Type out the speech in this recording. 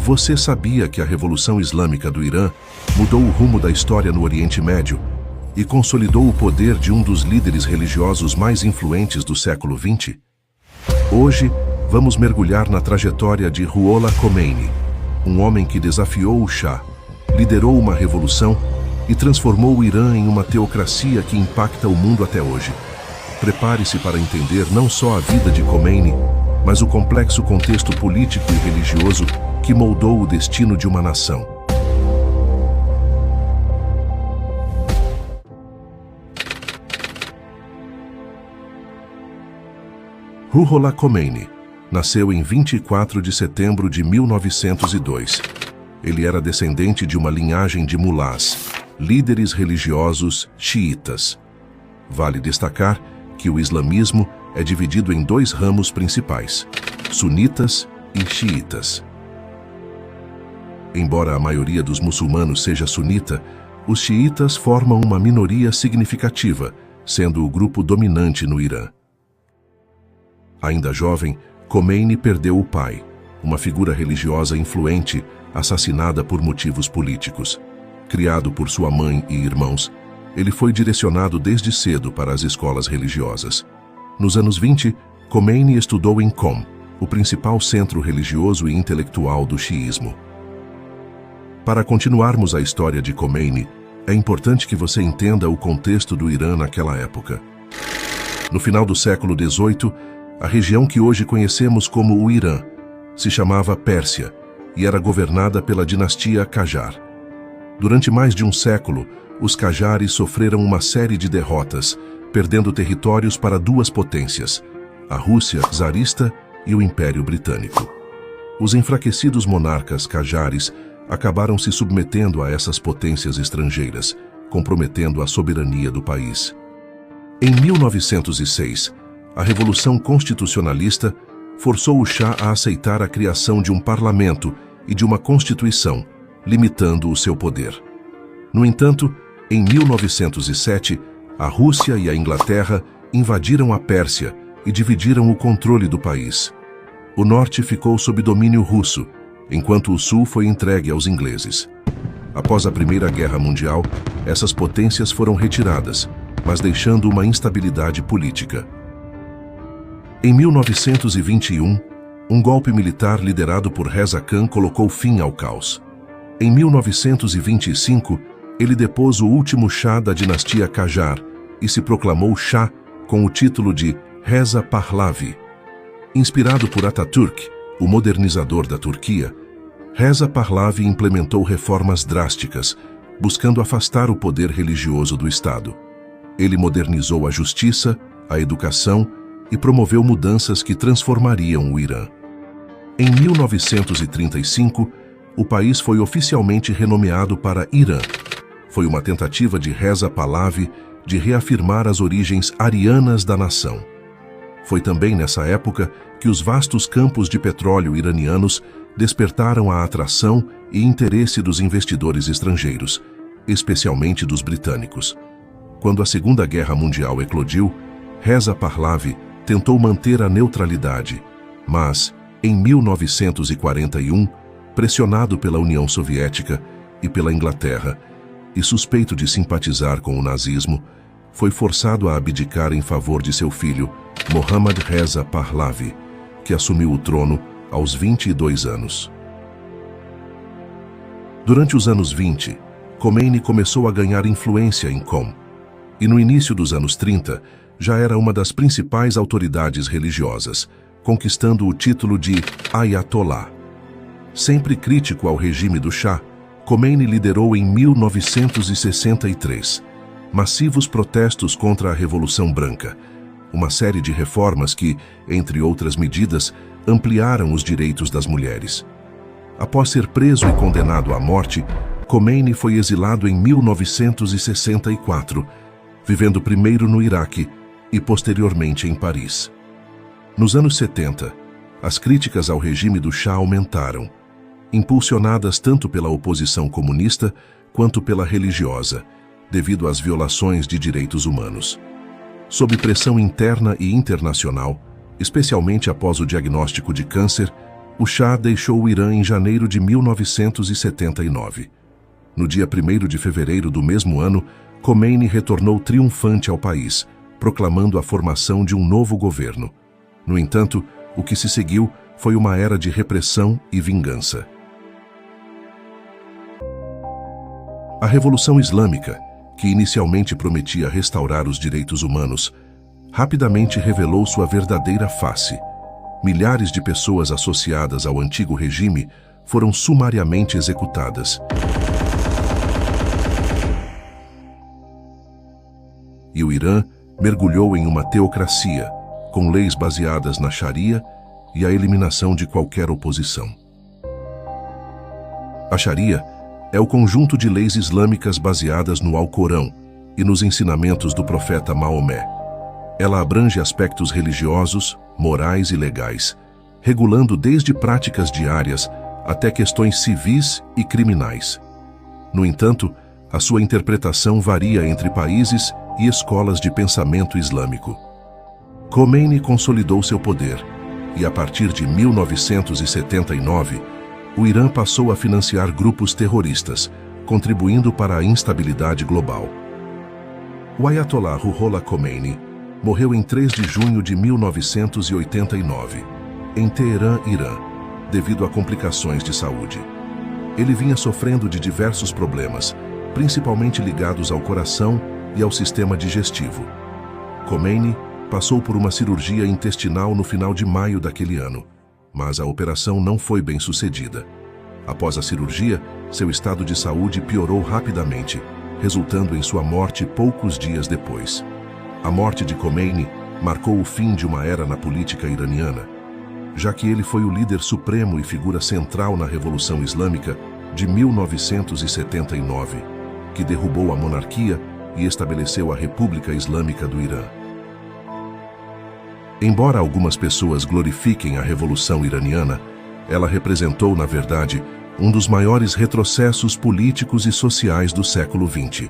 Você sabia que a Revolução Islâmica do Irã mudou o rumo da história no Oriente Médio e consolidou o poder de um dos líderes religiosos mais influentes do século XX? Hoje, vamos mergulhar na trajetória de Ruhollah Khomeini, um homem que desafiou o Shah, liderou uma revolução e transformou o Irã em uma teocracia que impacta o mundo até hoje. Prepare-se para entender não só a vida de Khomeini, mas o complexo contexto político e religioso que moldou o destino de uma nação. Ruhollah Khomeini nasceu em 24 de setembro de 1902. Ele era descendente de uma linhagem de mulás, líderes religiosos xiitas. Vale destacar que o islamismo é dividido em dois ramos principais, sunitas e xiitas. Embora a maioria dos muçulmanos seja sunita, os xiitas formam uma minoria significativa, sendo o grupo dominante no Irã. Ainda jovem, Khomeini perdeu o pai, uma figura religiosa influente, assassinada por motivos políticos. Criado por sua mãe e irmãos, ele foi direcionado desde cedo para as escolas religiosas. Nos anos 20, Khomeini estudou em Qom, o principal centro religioso e intelectual do xiismo. Para continuarmos a história de Khomeini, é importante que você entenda o contexto do Irã naquela época. No final do século XVIII, a região que hoje conhecemos como o Irã se chamava Pérsia e era governada pela dinastia Qajar. Durante mais de um século, os Qajares sofreram uma série de derrotas, perdendo territórios para duas potências, a Rússia czarista e o Império Britânico. Os enfraquecidos monarcas Qajares acabaram se submetendo a essas potências estrangeiras, comprometendo a soberania do país. Em 1906, a Revolução Constitucionalista forçou o Shah a aceitar a criação de um parlamento e de uma constituição, limitando o seu poder. No entanto, em 1907, a Rússia e a Inglaterra invadiram a Pérsia e dividiram o controle do país. O norte ficou sob domínio russo, enquanto o sul foi entregue aos ingleses. Após a Primeira Guerra Mundial, essas potências foram retiradas, mas deixando uma instabilidade política. Em 1921, um golpe militar liderado por Reza Khan colocou fim ao caos. Em 1925, ele depôs o último Shah da dinastia Qajar e se proclamou Shah com o título de Reza Pahlavi. Inspirado por Atatürk, o modernizador da Turquia, Reza Pahlavi implementou reformas drásticas, buscando afastar o poder religioso do Estado. Ele modernizou a justiça, a educação e promoveu mudanças que transformariam o Irã. Em 1935, o país foi oficialmente renomeado para Irã. Foi uma tentativa de Reza Pahlavi de reafirmar as origens arianas da nação. Foi também nessa época que os vastos campos de petróleo iranianos despertaram a atração e interesse dos investidores estrangeiros, especialmente dos britânicos. Quando a Segunda Guerra Mundial eclodiu, Reza Pahlavi tentou manter a neutralidade, mas, em 1941, pressionado pela União Soviética e pela Inglaterra, e suspeito de simpatizar com o nazismo, foi forçado a abdicar em favor de seu filho, Mohammad Reza Pahlavi, que assumiu o trono aos 22 anos. Durante os anos 20, Khomeini começou a ganhar influência em Qom, e no início dos anos 30, já era uma das principais autoridades religiosas, conquistando o título de Ayatollah. Sempre crítico ao regime do Shah, Khomeini liderou em 1963 massivos protestos contra a Revolução Branca, uma série de reformas que, entre outras medidas, ampliaram os direitos das mulheres. Após ser preso e condenado à morte, Khomeini foi exilado em 1964, vivendo primeiro no Iraque e posteriormente em Paris. Nos anos 70, as críticas ao regime do Shah aumentaram, impulsionadas tanto pela oposição comunista quanto pela religiosa, devido às violações de direitos humanos. Sob pressão interna e internacional, especialmente após o diagnóstico de câncer, O Shah deixou o Irã em janeiro de 1979. No dia 1º de fevereiro do mesmo ano, Khomeini retornou triunfante ao país, proclamando a formação de um novo governo. No entanto, o que se seguiu foi uma era de repressão e vingança. A Revolução Islâmica, que inicialmente prometia restaurar os direitos humanos, rapidamente revelou sua verdadeira face. Milhares de pessoas associadas ao antigo regime foram sumariamente executadas. E o Irã mergulhou em uma teocracia, com leis baseadas na Sharia e a eliminação de qualquer oposição. A Sharia é o conjunto de leis islâmicas baseadas no Alcorão e nos ensinamentos do profeta Maomé. Ela abrange aspectos religiosos, morais e legais, regulando desde práticas diárias até questões civis e criminais. No entanto, a sua interpretação varia entre países e escolas de pensamento islâmico. Khomeini consolidou seu poder e, a partir de 1979, o Irã passou a financiar grupos terroristas, contribuindo para a instabilidade global. O Ayatollah Ruhollah Khomeini morreu em 3 de junho de 1989, em Teherã, Irã, devido a complicações de saúde. Ele vinha sofrendo de diversos problemas, principalmente ligados ao coração e ao sistema digestivo. Khomeini passou por uma cirurgia intestinal no final de maio daquele ano, mas a operação não foi bem sucedida. Após a cirurgia, seu estado de saúde piorou rapidamente, resultando em sua morte poucos dias depois. A morte de Khomeini marcou o fim de uma era na política iraniana, já que ele foi o líder supremo e figura central na Revolução Islâmica de 1979, que derrubou a monarquia e estabeleceu a República Islâmica do Irã. Embora algumas pessoas glorifiquem a Revolução Iraniana, ela representou, na verdade, um dos maiores retrocessos políticos e sociais do século XX.